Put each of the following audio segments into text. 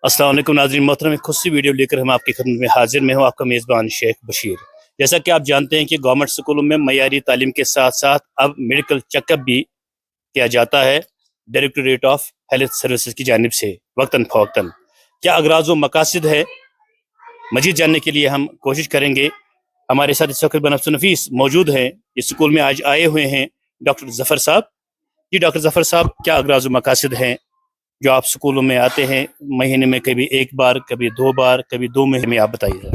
अस्सलाम वालेकुम नाज़रीन मोहतरम, एक खुशी वीडियो लेकर हम आपकी खिदमत में हाजिर। मैं हूँ आपका मेज़बान शेख बशीर। जैसा कि आप जानते हैं कि गवर्नमेंट स्कूलों में मयारी तालीम के साथ साथ अब मेडिकल चेकअप भी किया जाता है डायरेक्टोरेट ऑफ हेल्थ सर्विसेज की जानिब से वक्तन फ़वक्तन। क्या अगराज़ व मकासद है, मजीद जानने के लिए हम कोशिश करेंगे। हमारे साथ इस वक्त बनफ्स नफीस मौजूद हैं, इस स्कूल में आज आए हुए हैं डॉक्टर ज़फ़र साहब। जी डॉक्टर ज़फ़र साहब, क्या अगराज़ व मकासद हैं जो आप स्कूलों में आते हैं महीने में, कभी एक बार, कभी 2 बार, कभी 2 महीने में, आप बताइए।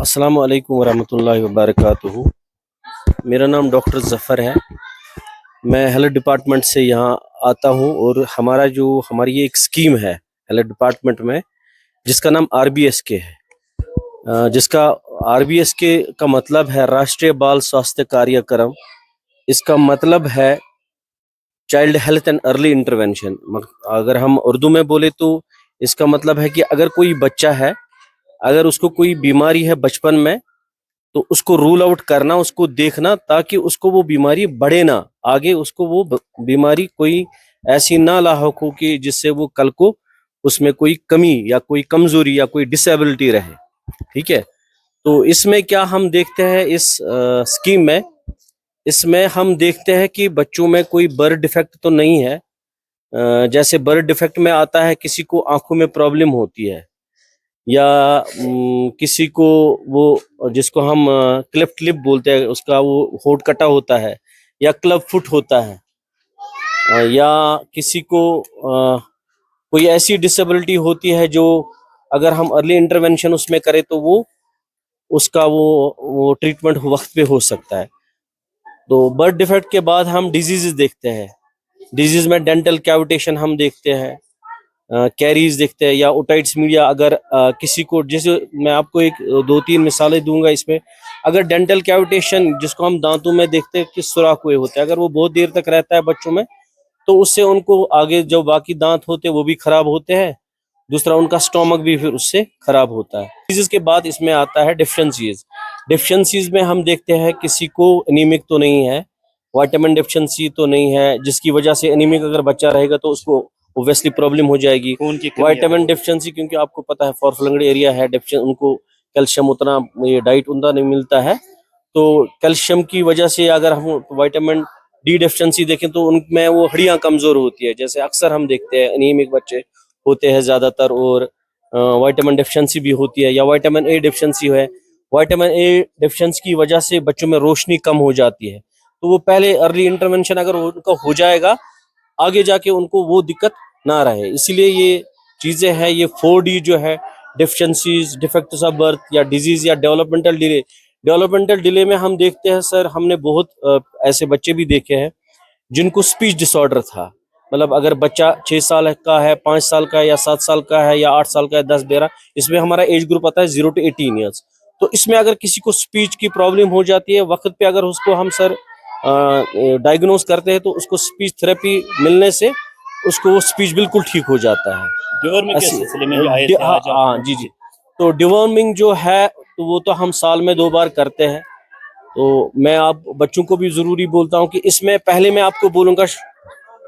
अस्सलामु अलैकुम वरहमतुल्लाहि वबरकातुहू। मेरा नाम डॉक्टर ज़फ़र है। मैं हेल्थ डिपार्टमेंट से यहाँ आता हूँ और हमारी ये एक स्कीम है हेल्थ डिपार्टमेंट में जिसका नाम RBSK है। जिसका RBSK का मतलब है राष्ट्रीय बाल स्वास्थ्य कार्यक्रम। इसका मतलब है child health and early intervention. अगर हम उर्दू में बोले तो इसका मतलब है कि अगर कोई बच्चा है, अगर उसको कोई बीमारी है बचपन में, तो उसको रूल आउट करना, उसको देखना, ताकि उसको वो बीमारी बढ़े ना, आगे उसको वो बीमारी कोई ऐसी ना लाहक हो कि जिससे वो कल को उसमें कोई कमी या कोई कमजोरी या कोई डिसेबिलिटी रहे। ठीक है। तो इसमें क्या हम देखते हैं इस स्कीम में, इसमें हम देखते हैं कि बच्चों में कोई बर्थ डिफेक्ट तो नहीं है। जैसे बर्थ डिफेक्ट में आता है किसी को आंखों में प्रॉब्लम होती है, या किसी को वो जिसको हम क्लेफ्ट लिप बोलते हैं, उसका वो होंठ कटा होता है, या क्लब फुट होता है, या किसी को कोई ऐसी डिसेबिलिटी होती है जो अगर हम अर्ली इंटरवेंशन उसमें करें तो वो उसका वो ट्रीटमेंट वक्त पे हो सकता है। तो बर्थ डिफेक्ट के बाद हम डिजीजेस देखते हैं। डिजीज में डेंटल कैविटेशन हम देखते हैं, कैरीज देखते हैं, या ओटाइट्स मीडिया। अगर किसी को, जैसे मैं आपको एक 2-3 मिसालें दूंगा इसमें। अगर डेंटल कैविटेशन जिसको हम दांतों में देखते हैं कि सुराख हुए होते हैं, अगर वो बहुत देर तक रहता है बच्चों में, तो उससे उनको आगे जो बाकी दांत होते हैं वो भी खराब होते हैं। दूसरा, उनका स्टोमक भी फिर उससे खराब होता है। डिजीज के बाद इसमें आता है डिफिशियंसीज। डिफिशियंसीज में हम देखते हैं किसी को एनीमिक तो नहीं है, विटामिन डिफिशियंसी तो नहीं है, जिसकी वजह से एनीमिक अगर बच्चा रहेगा तो उसको ओब्वियसली प्रॉब्लम हो जाएगी। विटामिन डिफिशियंसी, क्योंकि आपको पता है फॉरफ्लंगड एरिया है, डिफिशियंसी, उनको कैल्शियम उतना, ये डाइट उतना नहीं मिलता है। तो कैल्शियम की वजह से अगर हम विटामिन D डिफिशियंसी देखें तो उनमें वो हड्डियां कमजोर होती है। जैसे अक्सर हम देखते हैं एनीमिक बच्चे होते हैं ज्यादातर, और विटामिन डिफिशियंसी भी होती है, या विटामिन A डिफिशियंसी है। विटामिन A डिफिशियंसी की वजह से बच्चों में रोशनी कम हो जाती है। तो वो पहले अर्ली इंटरवेंशन अगर उनका हो जाएगा, आगे जाके उनको वो दिक्कत ना रहे। इसीलिए ये चीजें हैं, ये 4D जो है, डिफिशियंसीज, डिफेक्ट्स ऑफ बर्थ, या डिजीज, या डेवलपमेंटल डिले। डेवलपमेंटल डिले में हम देखते हैं सर, हमने बहुत ऐसे बच्चे भी देखे हैं जिनको स्पीच डिसऑर्डर था। मतलब अगर बच्चा 6 साल का है, 5 साल का है, या 7 साल का है, या 8 साल का है, 10-12, इसमें हमारा एज ग्रुप आता है 0 to 18 ईयर्स। तो इसमें अगर किसी को स्पीच की प्रॉब्लम हो जाती है, वक्त पे अगर उसको हम सर डायग्नोज करते हैं, तो उसको स्पीच थेरेपी मिलने से उसको वो स्पीच बिल्कुल ठीक हो जाता है। हाँ जी जी। तो डिवॉर्मिंग जो है, तो वो तो हम साल में 2 बार करते हैं। तो मैं आप बच्चों को भी जरूरी बोलता हूँ कि इसमें पहले मैं आपको बोलूंगा,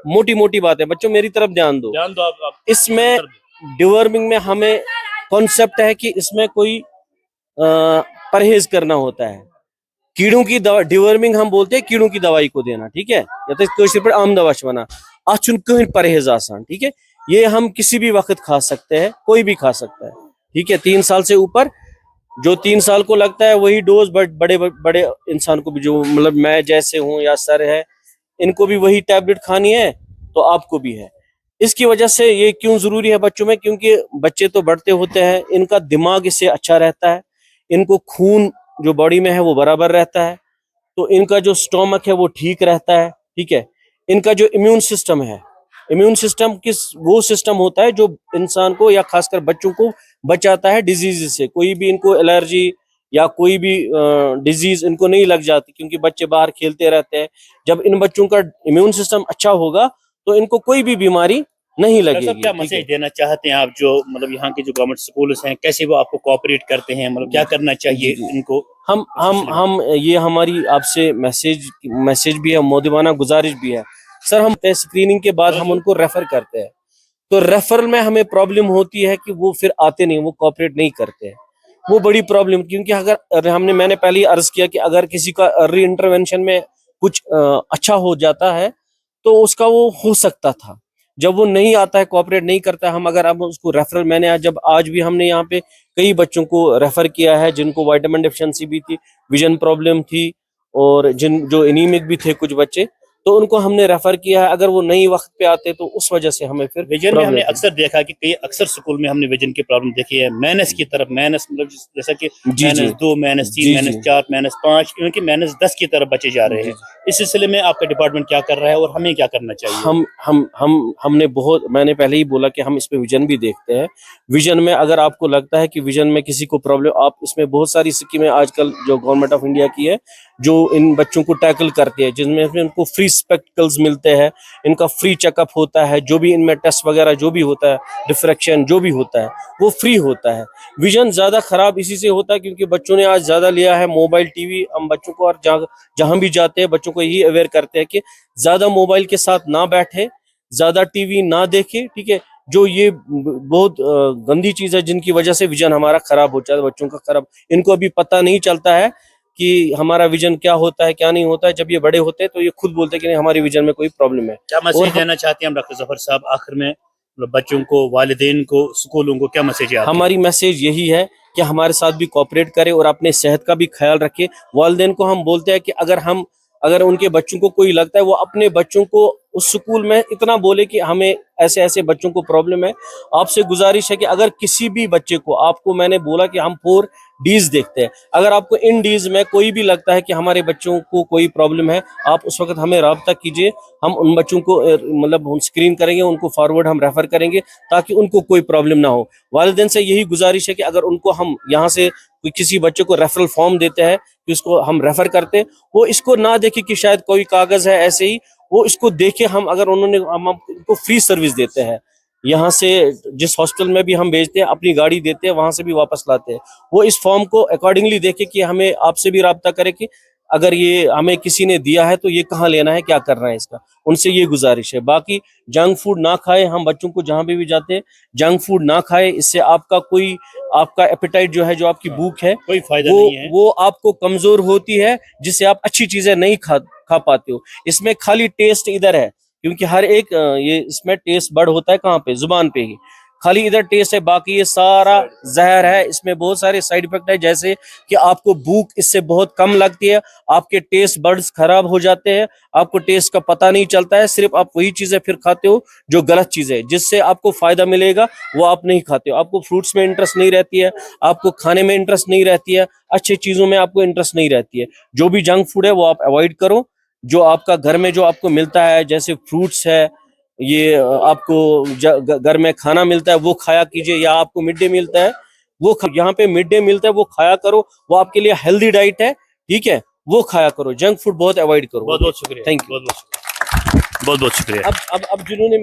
मोटी मोटी बात है, बच्चों मेरी तरफ ध्यान दो। आप इसमें डिवर्मिंग में हमें कॉन्सेप्ट है कि इसमें कोई परहेज करना होता है। कीड़ों की दवा, डिवर्मिंग हम बोलते हैं कीड़ों की दवाई को देना, ठीक है, या तो आम दवा बना अच्छुन कहीं परहेज आसान, ठीक है। ये हम किसी भी वक्त खा सकते हैं, कोई भी खा सकता है, ठीक है। 3 साल से ऊपर, जो 3 साल को लगता है वही डोज, बट बड़े बड़े इंसान को भी, जो मतलब मैं जैसे हूँ या सर है, इनको भी वही टैबलेट खानी है, तो आपको भी है। इसकी वजह से ये क्यों जरूरी है बच्चों में, क्योंकि बच्चे तो बढ़ते होते हैं, इनका दिमाग इससे अच्छा रहता है, इनको खून जो बॉडी में है वो बराबर रहता है, तो इनका जो स्टोमक है वो ठीक रहता है, ठीक है। इनका जो इम्यून सिस्टम है, इम्यून सिस्टम वो सिस्टम होता है जो इंसान को, या खासकर बच्चों को, बचाता है डिजीज से। कोई भी इनको एलर्जी या कोई भी डिजीज इनको नहीं लग जाती, क्योंकि बच्चे बाहर खेलते रहते हैं। जब इन बच्चों का इम्यून सिस्टम अच्छा होगा तो इनको कोई भी बीमारी नहीं लगेगी। क्या मैसेज देना चाहते हैं आप, जो मतलब यहाँ के जो गवर्नमेंट स्कूल हैं, कैसे वो आपको कोऑपरेट करते हैं, मतलब क्या करना चाहिए इनको? हम ये हमारी आपसे मैसेज भी है, मोदिबाना गुजारिश भी है सर। हम स्क्रीनिंग के बाद हम उनको रेफर करते हैं। तो रेफरल में हमें प्रॉब्लम होती है कि वो फिर आते नहीं, वो कोऑपरेट नहीं करते हैं, वो बड़ी प्रॉब्लम। क्योंकि अगर मैंने पहले ही अर्ज किया कि अगर किसी का अर्ली इंटरवेंशन में कुछ अच्छा हो जाता है तो उसका वो हो सकता था। जब वो नहीं आता है, कोऑपरेट नहीं करता है, हम अगर अब उसको रेफरल, मैंने आज भी हमने यहाँ पे कई बच्चों को रेफर किया है जिनको विटामिन डेफिशिएंसी भी थी, विजन प्रॉब्लम थी, और जो एनीमिक भी थे कुछ बच्चे, तो उनको हमने रेफर किया है। अगर वो नहीं वक्त पे आते तो उस वजह से हमें फिर विजन में हमने अक्सर देखा कि कई अक्सर स्कूल में हमने विजन की प्रॉब्लम देखी है। माइनस की तरफ, माइनस मतलब जैसा कि -2, -3, -4, -5, क्योंकि -10 की तरफ बचे जा रहे हैं। इस सिलसिले में आपका डिपार्टमेंट क्या कर रहा है और हमें क्या करना चाहिए? हमने बहुत, मैंने पहले ही बोला कि हम इसमें विजन भी देखते हैं। विजन में अगर आपको लगता है कि विजन में किसी को प्रॉब्लम, आप इसमें बहुत सारी स्कीमें आजकल जो गवर्नमेंट ऑफ इंडिया की है जो इन बच्चों को टैकल करती है, जिसमें इनको फ्री स्पेक्टिकल्स मिलते हैं, इनका फ्री चेकअप होता है, जो भी इनमें टेस्ट वगैरह जो भी होता है, रिफ्रैक्शन जो भी होता है वो फ्री होता है। विजन ज्यादा खराब इसी से होता है क्योंकि बच्चों ने आज ज्यादा लिया है मोबाइल, टीवी। हम बच्चों को और जहां भी जाते हैं बच्चों को यही अवेयर करते हैं कि ज्यादा मोबाइल के साथ ना बैठे, ज्यादा टीवी ना देखे, ठीक है। जो ये बहुत गंदी चीज है जिनकी वजह से विजन हमारा खराब हो जाता है, बच्चों का खराब। इनको अभी पता नहीं चलता है कि हमारा विजन क्या होता है क्या नहीं होता है। जब ये बड़े होते हैं तो ये खुद बोलते हैं कि नहीं, हमारी विजन में कोई प्रॉब्लम है। क्या मैसेज देना चाहते हैं हम डॉक्टर जफर साहब आखिर में, मतलब बच्चों को, वालिदैन को, स्कूलों को क्या मैसेज है? हमारी मैसेज यही है कि हमारे साथ भी कोऑपरेट करे और अपने सेहत का भी ख्याल रखे। वालिदैन को हम बोलते हैं कि अगर उनके बच्चों को कोई लगता है, वो अपने बच्चों को उस स्कूल में इतना बोले कि हमें ऐसे ऐसे बच्चों को प्रॉब्लम है। आपसे गुजारिश है कि अगर किसी भी बच्चे को, आपको मैंने बोला कि हम 4 डीज देखते हैं, अगर आपको इन डीज में कोई भी लगता है कि हमारे बच्चों को कोई प्रॉब्लम है, आप उस वक्त हमें राब्ता कीजिए। हम उन बच्चों को मतलब स्क्रीन करेंगे, उनको फॉरवर्ड हम रेफर करेंगे ताकि उनको कोई प्रॉब्लम ना हो। वालिदैन से यही गुजारिश है कि अगर उनको हम यहाँ से किसी बच्चे को रेफरल फॉर्म देते हैं कि उसको हम रेफर करते हैं, वो इसको ना देखे कि शायद कोई कागज है ऐसे ही, वो इसको देखे। हम उनको फ्री सर्विस देते हैं। यहाँ से जिस हॉस्पिटल में भी हम भेजते हैं, अपनी गाड़ी देते हैं, वहां से भी वापस लाते हैं। वो इस फॉर्म को अकॉर्डिंगली देखे कि हमें आपसे भी राब्ता करे कि अगर ये हमें किसी ने दिया है तो ये कहाँ लेना है, क्या करना है इसका। उनसे ये गुजारिश है। बाकी जंक फूड ना खाए, हम बच्चों को जहां भी जाते हैं जंक फूड ना खाए। इससे आपका एपेटाइट जो है, जो आपकी भूख है, कोई फायदा नहीं है। वो आपको कमजोर होती है, जिससे आप अच्छी चीजें नहीं खा पाते हो। इसमें खाली टेस्ट इधर है क्योंकि हर एक ये इसमें टेस्ट बड होता है कहाँ पे, जुबान पे ही, खाली इधर टेस्ट है, बाकी ये सारा जहर है। इसमें बहुत सारे साइड इफेक्ट है, जैसे कि आपको भूख इससे बहुत कम लगती है, आपके टेस्ट बड्स खराब हो जाते हैं, आपको टेस्ट का पता नहीं चलता है, सिर्फ आप वही चीजें फिर खाते हो जो गलत चीजें है। जिससे आपको फायदा मिलेगा वो आप नहीं खाते हो। आपको फ्रूट्स में इंटरेस्ट नहीं रहती है, आपको खाने में इंटरेस्ट नहीं रहती है, अच्छी चीजों में आपको इंटरेस्ट नहीं रहती है। जो भी जंक फूड है वो आप अवॉइड करो। जो आपका घर में जो आपको मिलता है, जैसे फ्रूट्स है, ये आपको घर में खाना मिलता है वो खाया कीजिए, या आपको मिड डे मिलता है वो यहाँ पे मिड डे मिलता है वो खाया करो, वो आपके लिए हेल्दी डाइट है, ठीक है, वो खाया करो। जंक फूड बहुत अवॉइड करो। बहुत बहुत शुक्रिया, थैंक यू। बहुत बहुत शुक्रिया। अब जिन्होंने